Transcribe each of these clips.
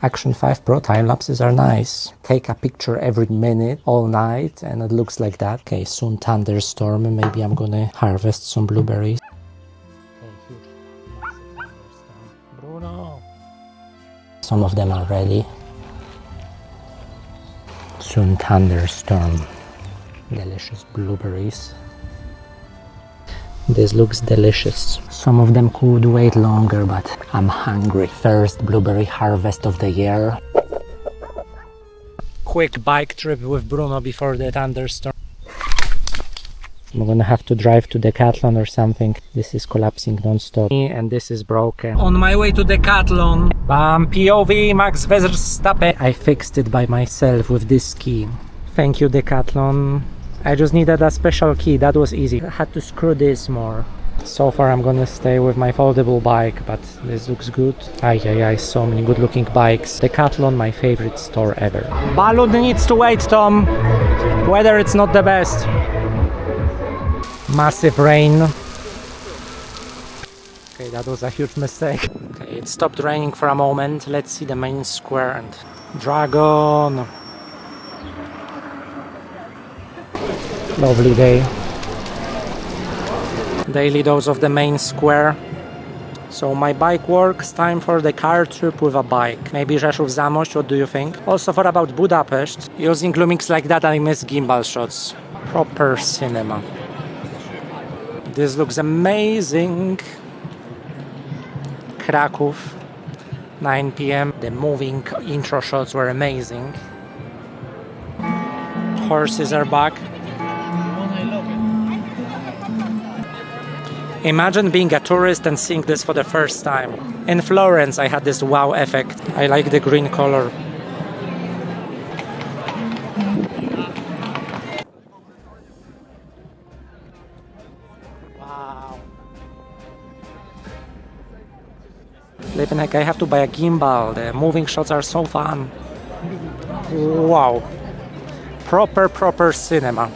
Action 5 Pro time lapses are nice. Take a picture every minute, all night, and it looks like that. Okay, soon thunderstorm, and maybe I'm gonna harvest some blueberries. Okay, huge, massive thunderstorm. Bruno! Some of them are ready. Soon thunderstorm. Delicious blueberries. This looks delicious. Some of them could wait longer, but I'm hungry. First blueberry harvest of the year. Quick bike trip with Bruno before the thunderstorm. I'm gonna have to drive to Decathlon or something. This is collapsing non-stop and this is broken. On my way to Decathlon. Bam, POV, Max Verstappen. I fixed it by myself with this key. Thank you, Decathlon. I just needed a special key, that was easy. I had to screw this more. So far I'm gonna stay with my foldable bike, but this looks good. Ay, so many good looking bikes. Decathlon, my favorite store ever. Balloon needs to wait, Tom. Weather it's not the best. Massive rain. Okay, that was a huge mistake. Okay, it stopped raining for a moment. Let's see the main square and dragon. Lovely day. Daily dose of the main square. So my bike works, time for the car trip with a bike. Maybe Rzeszów-Zamość, what do you think? Also for about Budapest. Using Lumix like that I miss gimbal shots. Proper cinema. This looks amazing. Kraków, 9 p.m. The moving intro shots were amazing. Horses are back. Imagine being a tourist and seeing this for the first time. In Florence I had this wow effect. I like the green color. Wow. Flippin' heck, I have to buy a gimbal. The moving shots are so fun. Wow. Proper cinema.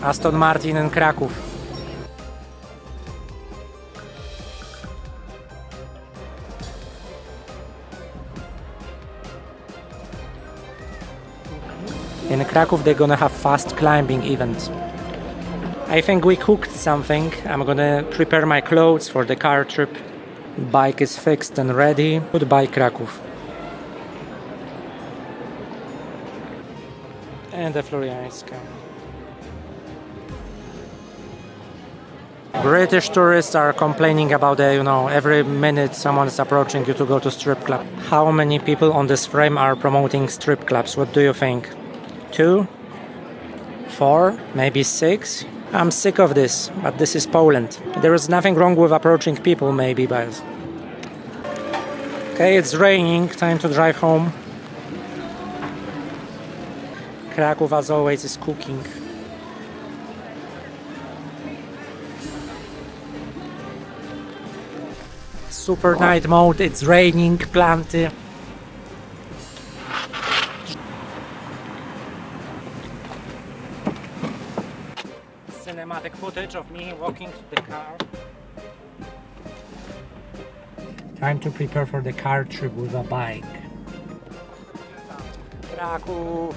Aston Martin and Kraków. In Kraków they're gonna have fast climbing event. I think we cooked something. I'm gonna prepare my clothes for the car trip. Bike is fixed and ready. Goodbye Kraków. And the Florianska. British tourists are complaining about the, every minute someone is approaching you to go to strip club. How many people on this frame are promoting strip clubs? What do you think? 2? 4? Maybe 6? I'm sick of this, but this is Poland. There is nothing wrong with approaching people, maybe, but... Okay, it's raining, time to drive home. Kraków, as always, is cooking. Super night mode, it's raining, plenty. Cinematic footage of me walking to the car. Time to prepare for the car trip with a bike. Kraków.